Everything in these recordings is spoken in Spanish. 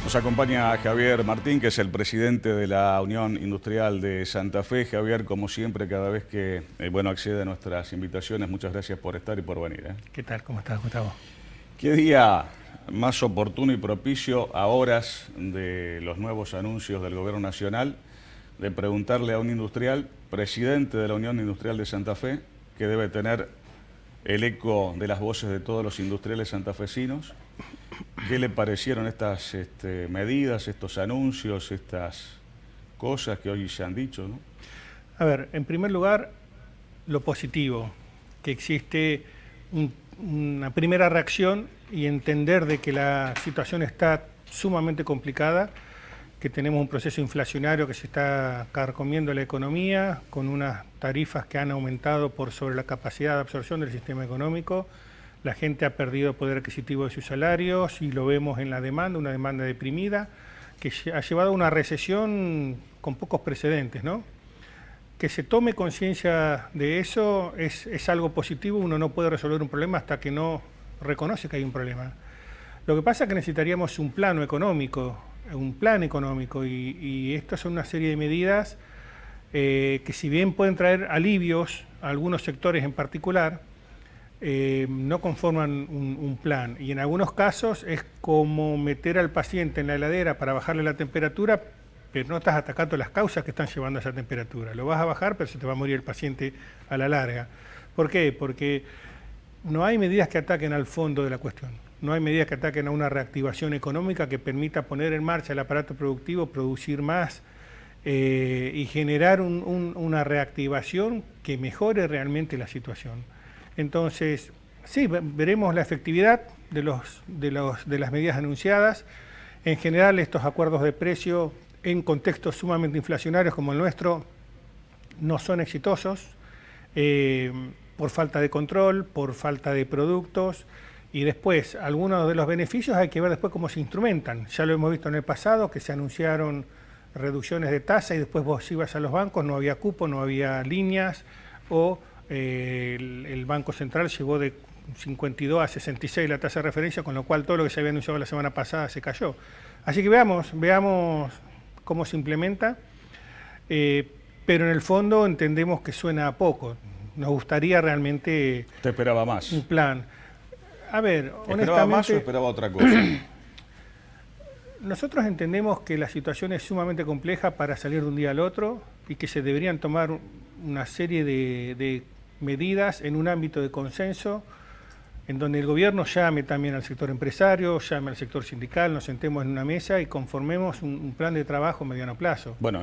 Nos acompaña Javier Martín, que es el presidente de la Unión Industrial de Santa Fe. Javier, como siempre, cada vez que accede a nuestras invitaciones, muchas gracias por estar y por venir. ¿Qué tal? ¿Cómo estás, Gustavo? ¿Qué día más oportuno y propicio a horas de los nuevos anuncios del Gobierno Nacional de preguntarle a un industrial, presidente de la Unión Industrial de Santa Fe, que debe tener el eco de las voces de todos los industriales santafesinos? ¿Qué le parecieron estas medidas, estos anuncios, estas cosas que hoy se han dicho, ¿no? A ver, en primer lugar, lo positivo, que existe una primera reacción y entender de que la situación está sumamente complicada, que tenemos un proceso inflacionario que se está carcomiendo la economía, con unas tarifas que han aumentado por sobre la capacidad de absorción del sistema económico. La gente ha perdido poder adquisitivo de sus salarios y lo vemos en la demanda, una demanda deprimida, que ha llevado a una recesión con pocos precedentes, ¿no? Que se tome conciencia de eso es algo positivo. Uno no puede resolver un problema hasta que no reconoce que hay un problema. Lo que pasa es que necesitaríamos un plan económico, y estas son una serie de medidas que si bien pueden traer alivios a algunos sectores en particular, no conforman un plan, y en algunos casos es como meter al paciente en la heladera para bajarle la temperatura, pero no estás atacando las causas que están llevando a esa temperatura. Lo vas a bajar, pero se te va a morir el paciente a la larga. ¿Por qué? Porque no hay medidas que ataquen al fondo de la cuestión. No hay medidas que ataquen a una reactivación económica que permita poner en marcha el aparato productivo, producir más y generar una reactivación que mejore realmente la situación. Entonces, sí, veremos la efectividad de las medidas anunciadas. En general, estos acuerdos de precio en contextos sumamente inflacionarios como el nuestro no son exitosos por falta de control, por falta de productos, y después algunos de los beneficios hay que ver después cómo se instrumentan. Ya lo hemos visto en el pasado, que se anunciaron reducciones de tasa y después vos ibas a los bancos, no había cupo, no había líneas, o el Banco Central llegó de 52 a 66 la tasa de referencia, con lo cual todo lo que se había anunciado la semana pasada se cayó. Así que veamos cómo se implementa, pero en el fondo entendemos que suena a poco. Nos gustaría realmente... ¿Usted esperaba más? Un plan. A ver, honestamente... ¿Esperaba más o esperaba otra cosa? Nosotros entendemos que la situación es sumamente compleja para salir de un día al otro y que se deberían tomar una serie de medidas en un ámbito de consenso, en donde el gobierno llame también al sector empresario, llame al sector sindical, nos sentemos en una mesa y conformemos un plan de trabajo a mediano plazo. Bueno,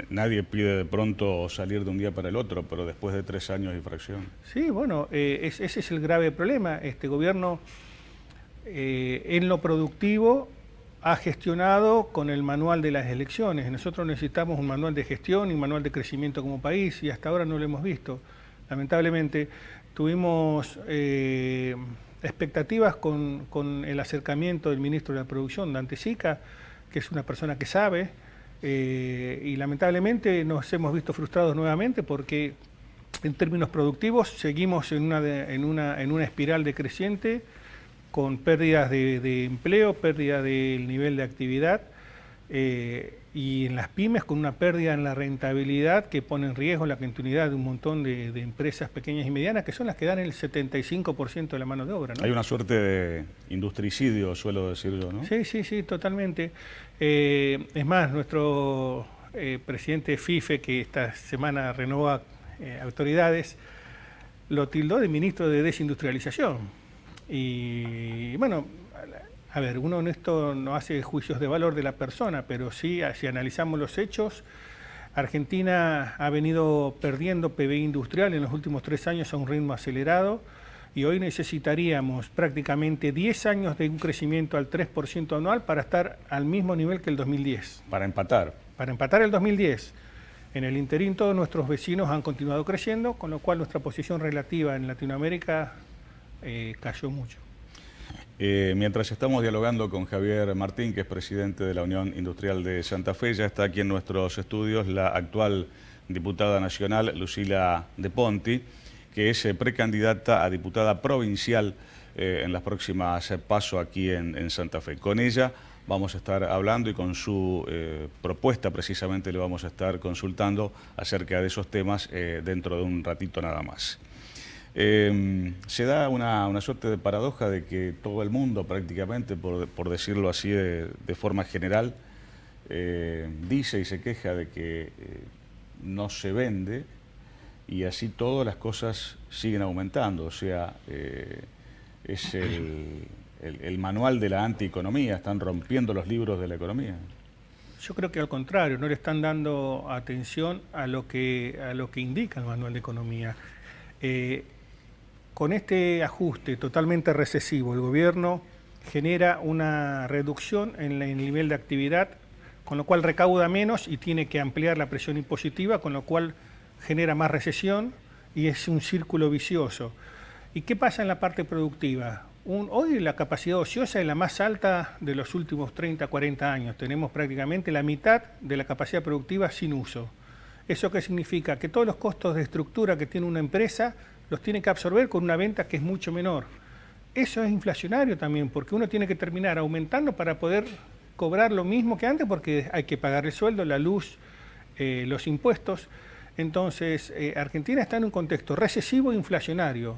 nadie pide de pronto salir de un día para el otro, pero después de 3 años de fracción. Sí, bueno, ese es el grave problema. Este gobierno en lo productivo ha gestionado con el manual de las elecciones. Nosotros necesitamos un manual de gestión y un manual de crecimiento como país, y hasta ahora no lo hemos visto. Lamentablemente tuvimos expectativas con el acercamiento del ministro de la Producción, Dante Sica, que es una persona que sabe, y lamentablemente nos hemos visto frustrados nuevamente porque en términos productivos seguimos en una espiral decreciente, con pérdidas de empleo, pérdida del nivel de actividad, y en las pymes con una pérdida en la rentabilidad que pone en riesgo la continuidad de un montón de empresas pequeñas y medianas, que son las que dan el 75% de la mano de obra, ¿no? Hay una suerte de industricidio, suelo decir yo, ¿no? Sí, totalmente. Es más, nuestro presidente FIFE, que esta semana renovó autoridades, lo tildó de ministro de desindustrialización. Y bueno, a ver, uno en esto no hace juicios de valor de la persona, pero sí, si analizamos los hechos, Argentina ha venido perdiendo PBI industrial en los últimos 3 años a un ritmo acelerado, y hoy necesitaríamos prácticamente 10 años de un crecimiento al 3% anual para estar al mismo nivel que el 2010. Para empatar. Para empatar el 2010. En el interín todos nuestros vecinos han continuado creciendo, con lo cual nuestra posición relativa en Latinoamérica cayó mucho. Mientras estamos dialogando con Javier Martín, que es presidente de la Unión Industrial de Santa Fe, ya está aquí en nuestros estudios la actual diputada nacional, Lucila De Ponti, que es precandidata a diputada provincial en las próximas PASO aquí en Santa Fe. Con ella vamos a estar hablando y con su propuesta precisamente le vamos a estar consultando acerca de esos temas dentro de un ratito nada más. Se da una suerte de paradoja de que todo el mundo prácticamente, por decirlo así de forma general, dice y se queja de que no se vende y así todas las cosas siguen aumentando. O sea, es el manual de la antieconomía, están rompiendo los libros de la economía. Yo creo que al contrario, no le están dando atención a lo que indica el manual de economía. Con este ajuste totalmente recesivo, el gobierno genera una reducción en el nivel de actividad, con lo cual recauda menos y tiene que ampliar la presión impositiva, con lo cual genera más recesión y es un círculo vicioso. ¿Y qué pasa en la parte productiva? Hoy la capacidad ociosa es la más alta de los últimos 30, 40 años. Tenemos prácticamente la mitad de la capacidad productiva sin uso. ¿Eso qué significa? Que todos los costos de estructura que tiene una empresa los tiene que absorber con una venta que es mucho menor. Eso es inflacionario también, porque uno tiene que terminar aumentando para poder cobrar lo mismo que antes, porque hay que pagar el sueldo, la luz, los impuestos. Entonces, Argentina está en un contexto recesivo e inflacionario.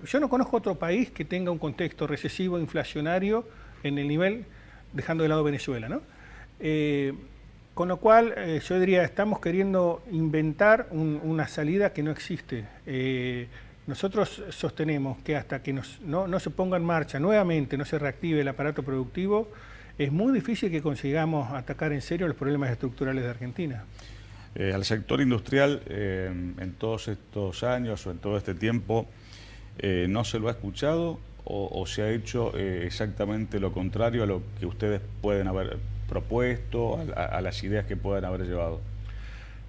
Yo no conozco otro país que tenga un contexto recesivo e inflacionario en el nivel, dejando de lado Venezuela, ¿no? Con lo cual, yo diría, estamos queriendo inventar una salida que no existe. Nosotros sostenemos que hasta que no se ponga en marcha nuevamente, no se reactive el aparato productivo, es muy difícil que consigamos atacar en serio los problemas estructurales de Argentina. Al sector industrial, en todos estos años o en todo este tiempo, ¿no se lo ha escuchado o se ha hecho exactamente lo contrario a lo que ustedes pueden haber propuesto, a las ideas que puedan haber llevado?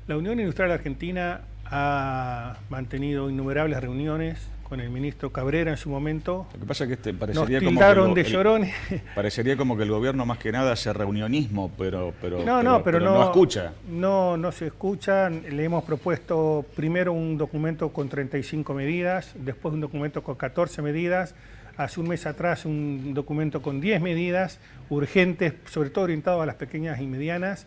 La Unión Industrial Argentina ha mantenido innumerables reuniones con el ministro Cabrera en su momento. Lo que pasa es que parecería como que de llorones. Parecería como que el gobierno más que nada hace reunionismo, pero no escucha. No se escucha. Le hemos propuesto primero un documento con 35 medidas, después un documento con 14 medidas, hace un mes atrás un documento con 10 medidas urgentes, sobre todo orientado a las pequeñas y medianas.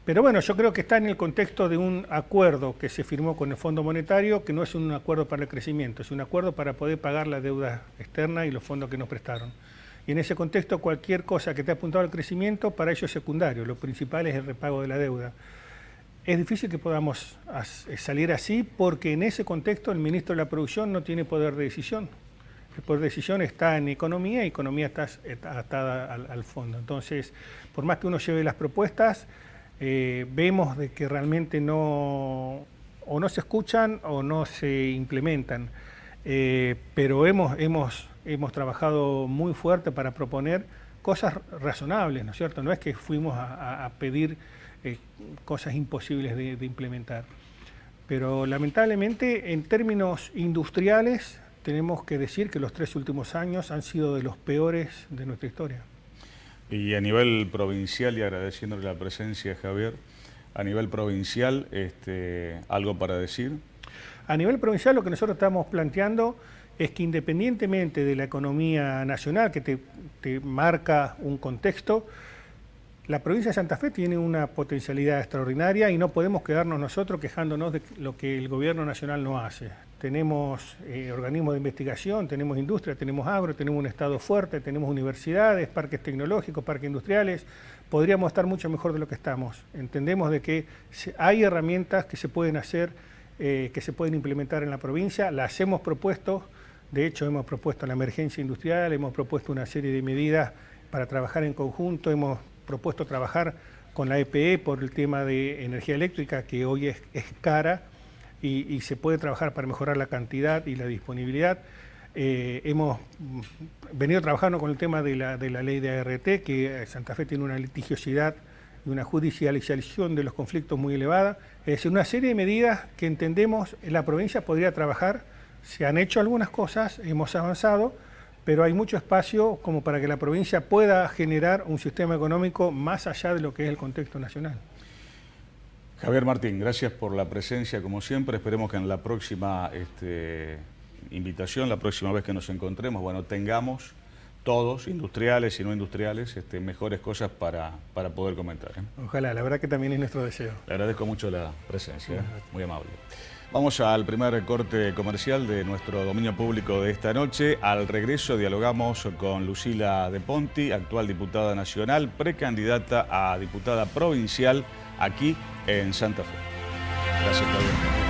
Pero bueno, yo creo que está en el contexto de un acuerdo que se firmó con el Fondo Monetario, que no es un acuerdo para el crecimiento, es un acuerdo para poder pagar la deuda externa y los fondos que nos prestaron. Y en ese contexto, cualquier cosa que esté apuntado al crecimiento, para ello es secundario. Lo principal es el repago de la deuda. Es difícil que podamos salir así porque en ese contexto el ministro de la Producción no tiene poder de decisión. El poder de decisión está en economía y economía está atada al fondo. Entonces, por más que uno lleve las propuestas, vemos de que realmente no se escuchan o no se implementan. Pero hemos trabajado muy fuerte para proponer cosas razonables, ¿no es cierto? No es que fuimos a pedir cosas imposibles de implementar. Pero lamentablemente, en términos industriales, tenemos que decir que los 3 últimos años han sido de los peores de nuestra historia. Y a nivel provincial, y agradeciéndole la presencia, Javier, a nivel provincial, ¿algo para decir? A nivel provincial, lo que nosotros estamos planteando es que independientemente de la economía nacional, que te marca un contexto, la provincia de Santa Fe tiene una potencialidad extraordinaria y no podemos quedarnos nosotros quejándonos de lo que el gobierno nacional no hace. Tenemos organismos de investigación, tenemos industria, tenemos agro, tenemos un Estado fuerte, tenemos universidades, parques tecnológicos, parques industriales. Podríamos estar mucho mejor de lo que estamos. Entendemos de que hay herramientas que se pueden hacer, que se pueden implementar en la provincia. Las hemos propuesto, de hecho hemos propuesto la emergencia industrial, hemos propuesto una serie de medidas para trabajar en conjunto, hemos propuesto trabajar con la EPE por el tema de energía eléctrica, que hoy es cara, y se puede trabajar para mejorar la cantidad y la disponibilidad. Hemos venido trabajando con el tema de la ley de ART, que Santa Fe tiene una litigiosidad y una judicialización de los conflictos muy elevada. Es decir, una serie de medidas que entendemos en la provincia podría trabajar. Se han hecho algunas cosas, hemos avanzado, pero hay mucho espacio como para que la provincia pueda generar un sistema económico más allá de lo que es el contexto nacional. Javier Martín, gracias por la presencia como siempre. Esperemos que en la próxima invitación, la próxima vez que nos encontremos, bueno, tengamos todos, industriales y no industriales, mejores cosas para poder comentar. Ojalá, la verdad que también es nuestro deseo. Le agradezco mucho la presencia, muy amable. Vamos al primer corte comercial de nuestro dominio público de esta noche. Al regreso dialogamos con Lucila De Ponti, actual diputada nacional, precandidata a diputada provincial aquí en Santa Fe. Gracias, Claudia.